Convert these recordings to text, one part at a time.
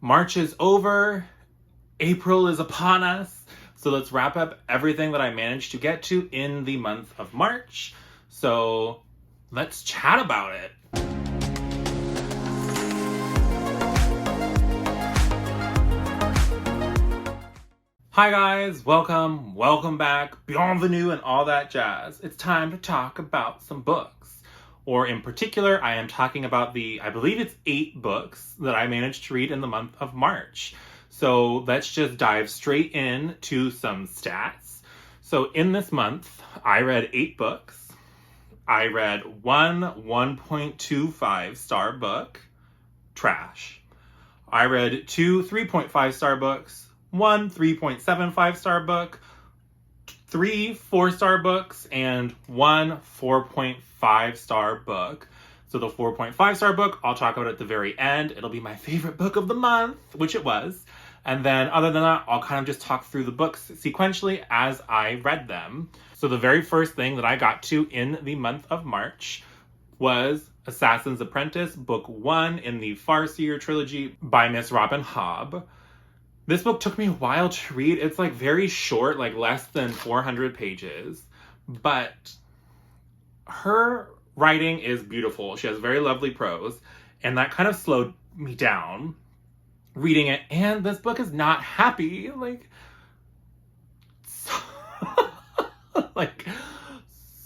March is over. April is upon us. So let's wrap up everything that I managed to get to in the month of March. So let's chat about it. Hi guys, welcome back, bienvenue and all that jazz. It's time to talk about some books. Or in particular, I am talking about I believe it's 8 books that I managed to read in the month of March. So let's just dive straight into some stats. So in this month, I read 8 books. I read one 1.25 star book, trash. I read 2 3.5 star books, 1 3.75 star book, 3 4-star books, and 1 4.5 star book. So the 4.5 star book, I'll talk about at the very end. It'll be my favorite book of the month, which it was. And then other than that, I'll kind of just talk through the books sequentially as I read them. So the very first thing that I got to in the month of March was Assassin's Apprentice, book 1 in the Farseer trilogy by Miss Robin Hobb. This book took me a while to read. It's like very short, like less than 400 pages, but her writing is beautiful. She has very lovely prose, and that kind of slowed me down reading it. And this book is not happy. Like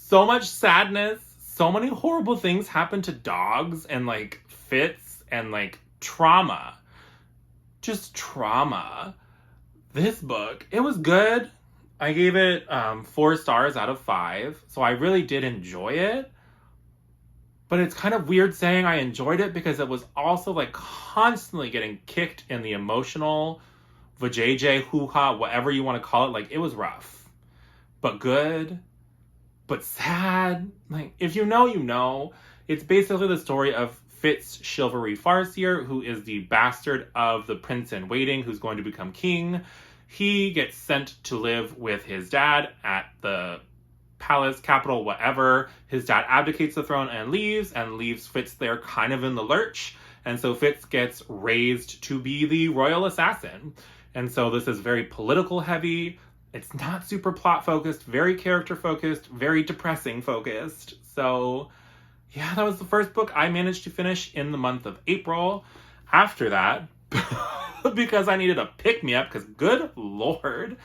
so much sadness, so many horrible things happen to dogs, and like fits, and like trauma. Just trauma. This book, it was good. I gave it 4 stars out of 5. So I really did enjoy it. But it's kind of weird saying I enjoyed it because it was also like constantly getting kicked in the emotional, vajayjay, hoo-ha, whatever you want to call it. Like, it was rough. But good. But sad. Like, if you know, you know. It's basically the story of Fitz Chivalry Farseer, who is the bastard of the prince in waiting who's going to become king. He gets sent to live with his dad at the palace, capital, whatever. His dad abdicates the throne and leaves Fitz there kind of in the lurch. And so Fitz gets raised to be the royal assassin. And so this is very political heavy. It's not super plot focused, very character focused, very depressing focused. So yeah, that was the first book I managed to finish in the month of April. After that, because I needed a pick-me-up, because good lord,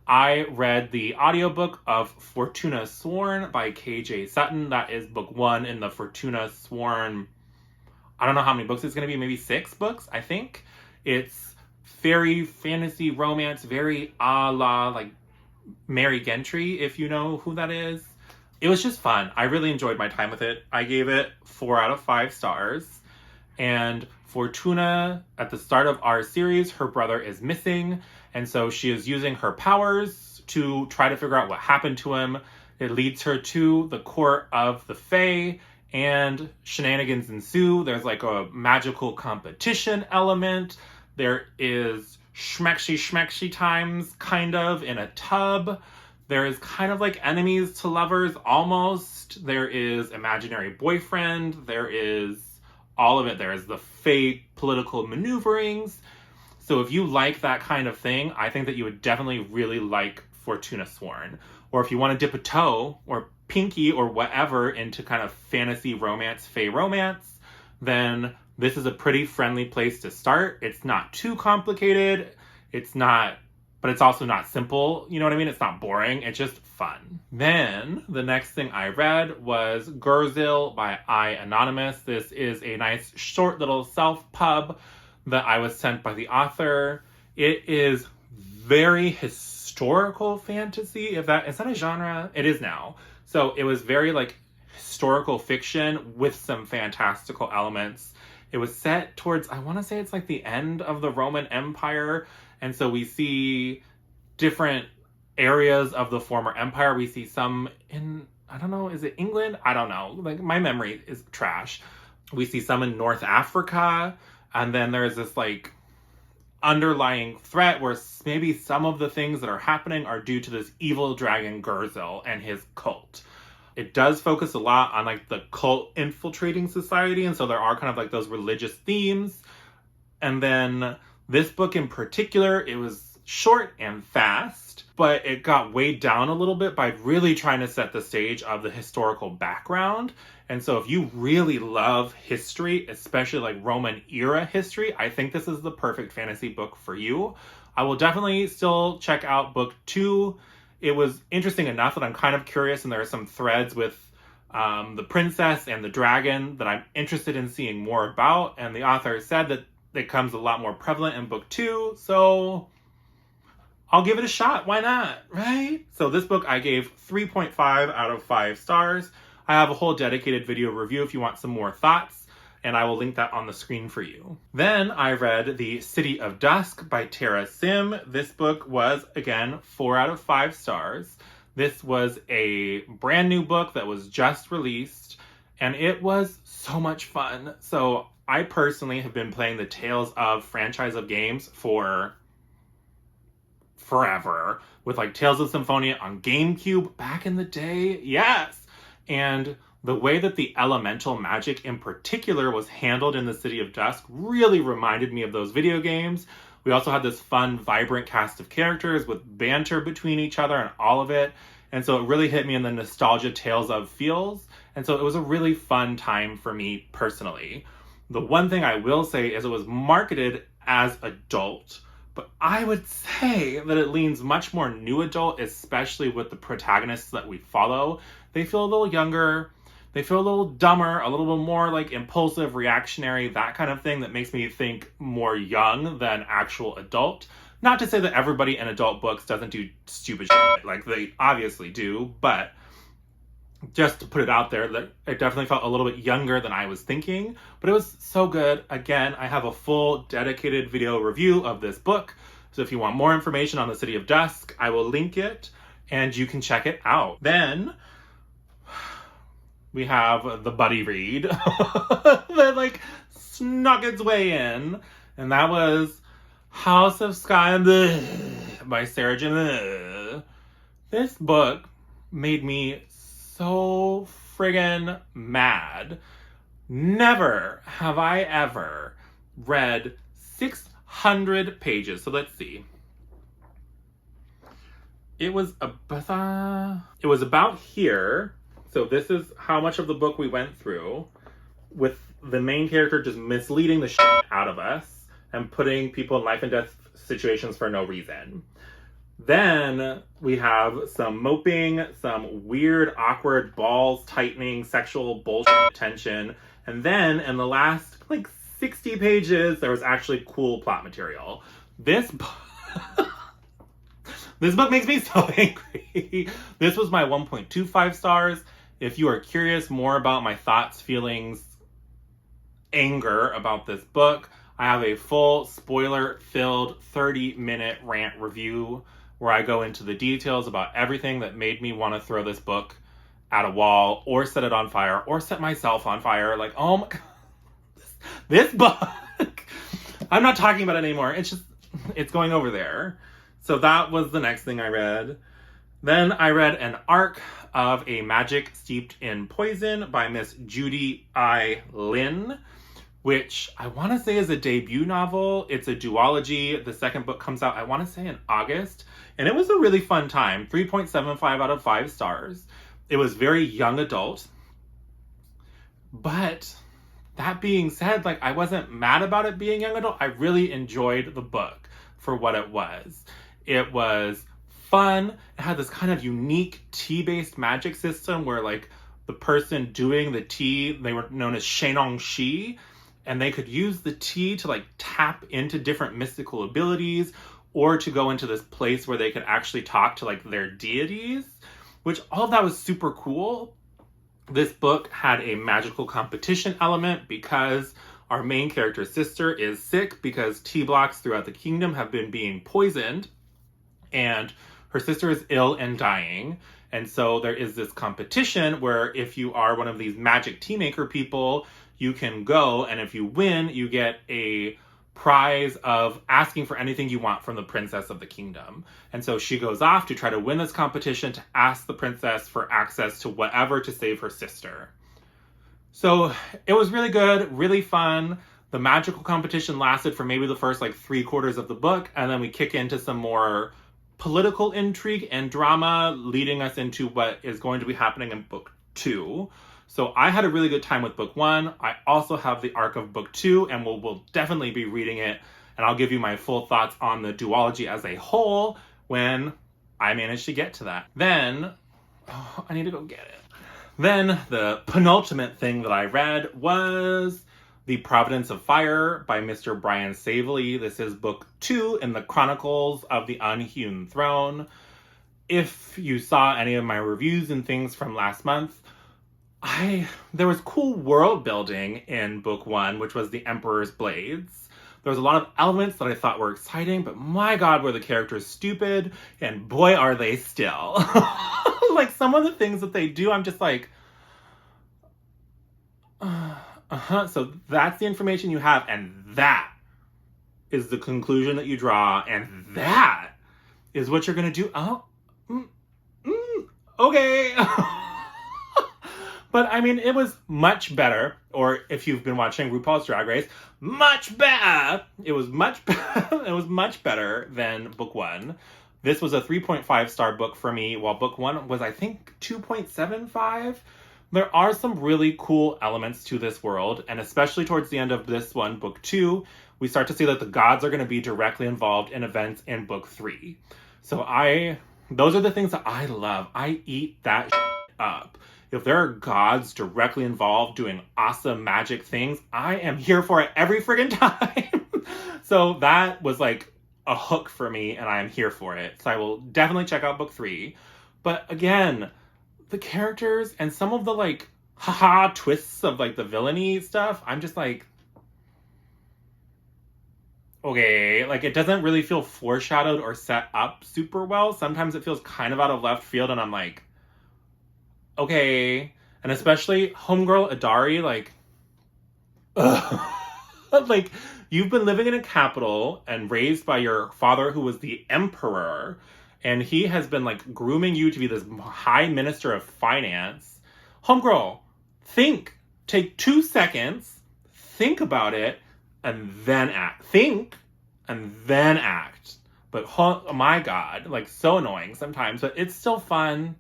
I read the audiobook of Fortuna Sworn by KJ Sutton. That is book 1 in the Fortuna Sworn, I don't know how many books it's going to be, maybe 6 books, I think. It's fairy, fantasy, romance, very a la, like, Mary Gentry, if you know who that is. It was just fun. I really enjoyed my time with it. I gave it 4 out of 5 stars. And Fortuna, at the start of our series, her brother is missing. And so she is using her powers to try to figure out what happened to him. It leads her to the court of the Fae, and shenanigans ensue. There's like a magical competition element. There is schmexy times, kind of, in a tub. There is kind of like enemies to lovers, almost. There is imaginary boyfriend. There is all of it. There is the fake political maneuverings. So if you like that kind of thing, I think that you would definitely really like Fortuna Sworn. Or if you want to dip a toe, or pinky, or whatever, into kind of fantasy romance, fae romance, then this is a pretty friendly place to start. It's not too complicated. But it's also not simple, you know what I mean? It's not boring, it's just fun. Then, the next thing I read was Gurzil by I Anonymous. This is a nice short little self-pub that I was sent by the author. It is very historical fantasy, is that a genre? It is now. So it was very like historical fiction with some fantastical elements. It was set towards, I want to say it's like the end of the Roman Empire. And so we see different areas of the former empire. We see some in, I don't know, is it England? I don't know. Like, my memory is trash. We see some in North Africa. And then there's this like underlying threat where maybe some of the things that are happening are due to this evil dragon Gurzil and his cult. It does focus a lot on like the cult infiltrating society. And so there are kind of like those religious themes. And then This book in particular, it was short and fast, but it got weighed down a little bit by really trying to set the stage of the historical background. And so if you really love history, especially like Roman era history, I think this is the perfect fantasy book for you. I will definitely still check out book 2. It was interesting enough that I'm kind of curious, and there are some threads with the princess and the dragon that I'm interested in seeing more about. And the author said that it comes a lot more prevalent in book 2. So I'll give it a shot. Why not? Right? So this book I gave 3.5 out of 5 stars. I have a whole dedicated video review if you want some more thoughts, and I will link that on the screen for you. Then I read The City of Dusk by Tara Sim. This book was, again, 4 out of 5 stars. This was a brand new book that was just released, and it was so much fun. So I personally have been playing the Tales of franchise of games for forever, with like Tales of Symphonia on GameCube back in the day. Yes! And the way that the elemental magic in particular was handled in the City of Dusk really reminded me of those video games. We also had this fun, vibrant cast of characters with banter between each other and all of it. And so it really hit me in the nostalgia Tales of feels. And so it was a really fun time for me personally. The one thing I will say is it was marketed as adult, but I would say that it leans much more new adult, especially with the protagonists that we follow. They feel a little younger. They feel a little dumber, a little bit more like impulsive, reactionary, that kind of thing that makes me think more young than actual adult. Not to say that everybody in adult books doesn't do stupid shit, like they obviously do, but just to put it out there, that it definitely felt a little bit younger than I was thinking, but it was so good. Again, I have a full dedicated video review of this book, so if you want more information on the City of Dusk, I will link it, and you can check it out. Then we have the buddy read that like snuck its way in, and that was House of Sky and by Sarah J. This book made me so friggin' mad. Never have I ever read 600 pages. So let's see. It was about here. So this is how much of the book we went through, with the main character just misleading the shit out of us and putting people in life and death situations for no reason. Then we have some moping, some weird, awkward, balls tightening, sexual bullshit tension. And then in the last, 60 pages, there was actually cool plot material. This book makes me so angry. This was my 1.25 stars. If you are curious more about my thoughts, feelings, anger about this book, I have a full spoiler-filled 30-minute rant review where I go into the details about everything that made me want to throw this book at a wall or set it on fire or set myself on fire. Like, oh my God, this book. I'm not talking about it anymore. It's going over there. So that was the next thing I read. Then I read an arc of A Magic Steeped in Poison by Miss Judy I. Lin, which I want to say is a debut novel. It's a duology. The second book comes out, I want to say, in August. And it was a really fun time. 3.75 out of 5 stars. It was very young adult. But that being said, I wasn't mad about it being young adult. I really enjoyed the book for what it was. It was fun. It had this kind of unique tea-based magic system where, the person doing the tea, they were known as Shenong Shi, and they could use the tea to, tap into different mystical abilities or to go into this place where they could actually talk to, their deities, which all of that was super cool. This book had a magical competition element because our main character's sister is sick because tea blocks throughout the kingdom have been being poisoned, and her sister is ill and dying. And so there is this competition where if you are one of these magic tea maker people, you can go, and if you win, you get a prize of asking for anything you want from the princess of the kingdom. And so she goes off to try to win this competition to ask the princess for access to whatever to save her sister. So it was really good, really fun. The magical competition lasted for maybe the first like 3/4 of the book, and then we kick into some more political intrigue and drama leading us into what is going to be happening in book 2. So I had a really good time with book 1. I also have the arc of book 2, and we'll definitely be reading it, and I'll give you my full thoughts on the duology as a whole when I manage to get to that. Then, I need to go get it. Then the penultimate thing that I read was The Providence of Fire by Mr. Brian Staveley. This is book 2 in the Chronicles of the Unhewn Throne. If you saw any of my reviews and things from last month, there was cool world building in book 1, which was the Emperor's Blades. There was a lot of elements that I thought were exciting, but my god, were the characters stupid, and boy, are they still. Like, some of the things that they do, I'm just like, so that's the information you have, and that is the conclusion that you draw, and that is what you're gonna do. Okay. But I mean, it was much better, or if you've been watching RuPaul's Drag Race, much better. It was much better. It was much better than book 1. This was a 3.5 star book for me, while book 1 was, I think, 2.75. There are some really cool elements to this world, and especially towards the end of this one, book 2, we start to see that the gods are going to be directly involved in events in book 3. So those are the things that I love. I eat that up. If there are gods directly involved doing awesome magic things, I am here for it every friggin' time. So that was like a hook for me, and I am here for it. So I will definitely check out book 3. But again, the characters and some of the like haha twists of like the villainy stuff, I'm just like, okay, like it doesn't really feel foreshadowed or set up super well. Sometimes it feels kind of out of left field, and I'm like, okay. And especially homegirl Adari, like, like, you've been living in a capital and raised by your father who was the emperor, and he has been like grooming you to be this high minister of finance. Homegirl, take 2 seconds, think about it, and then act. Think, and then act. But oh my god, like, so annoying sometimes, but it's still fun.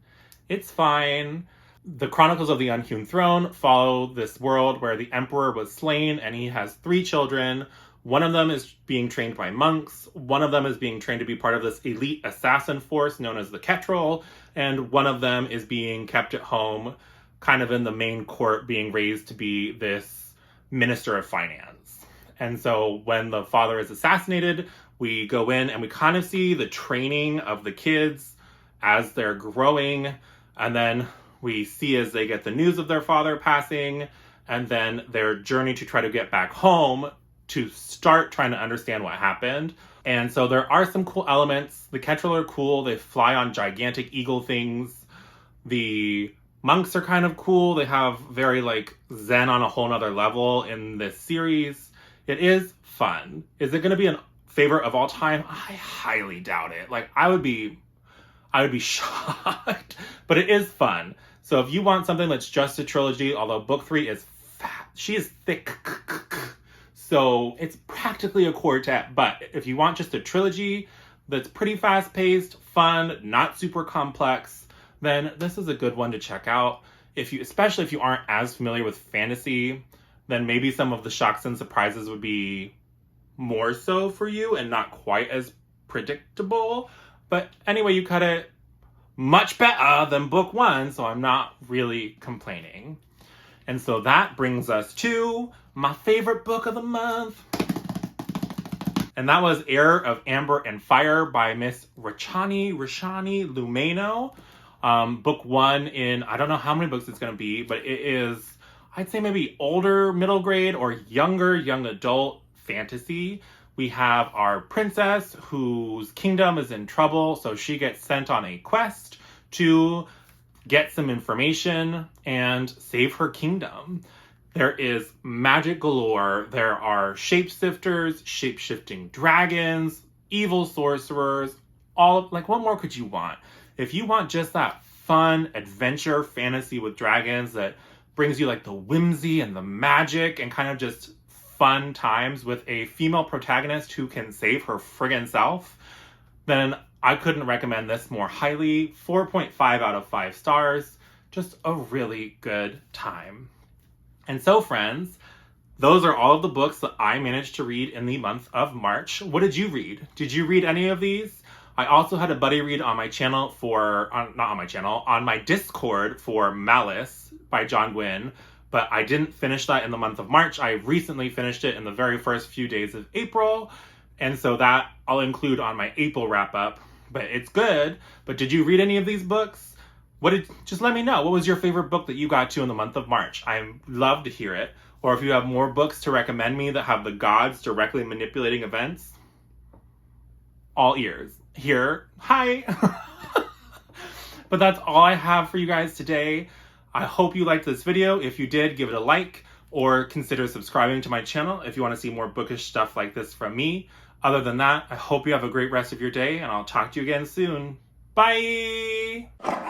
It's fine. The Chronicles of the Unhewn Throne follow this world where the emperor was slain, and he has 3 children. One of them is being trained by monks. One of them is being trained to be part of this elite assassin force known as the Ketrel. And one of them is being kept at home, kind of in the main court, being raised to be this minister of finance. And so when the father is assassinated, we go in and we kind of see the training of the kids as they're growing. And then we see as they get the news of their father passing, and then their journey to try to get back home to start trying to understand what happened. And so there are some cool elements. The Ketrel are cool. They fly on gigantic eagle things. The monks are kind of cool. They have very like Zen on a whole nother level in this series. It is fun. Is it going to be a favorite of all time? I highly doubt it. Like, I would be shocked, but it is fun. So if you want something that's just a trilogy, although book 3 is fat, she is thick, so it's practically a quartet. But if you want just a trilogy that's pretty fast-paced, fun, not super complex, then this is a good one to check out. Especially if you aren't as familiar with fantasy, then maybe some of the shocks and surprises would be more so for you and not quite as predictable. But anyway, you cut it, much better than book 1, so I'm not really complaining. And so that brings us to my favorite book of the month. And that was Heir of Amber and Fire by Miss Rachanee Lumayno. Book 1 in, I don't know how many books it's going to be, but it is, I'd say maybe older, middle grade, or younger, young adult fantasy. We have our princess whose kingdom is in trouble, so she gets sent on a quest to get some information and save her kingdom. There is magic galore. There are shapeshifters, shape-shifting dragons, evil sorcerers, what more could you want? If you want just that fun adventure fantasy with dragons that brings you like the whimsy and the magic and kind of just fun times with a female protagonist who can save her friggin' self, then I couldn't recommend this more highly. 4.5 out of 5 stars. Just a really good time. And so, friends, those are all of the books that I managed to read in the month of March. What did you read? Did you read any of these? I also had a buddy read on my channel on my Discord for Malice by John Gwynne, but I didn't finish that in the month of March. I recently finished it in the very first few days of April, and so that I'll include on my April wrap-up, but it's good. But did you read any of these books? Just let me know. What was your favorite book that you got to in the month of March? I'd love to hear it. Or if you have more books to recommend me that have the gods directly manipulating events, all ears. Here, hi! But that's all I have for you guys today. I hope you liked this video. If you did, give it a like, or consider subscribing to my channel if you want to see more bookish stuff like this from me. Other than that, I hope you have a great rest of your day, and I'll talk to you again soon. Bye!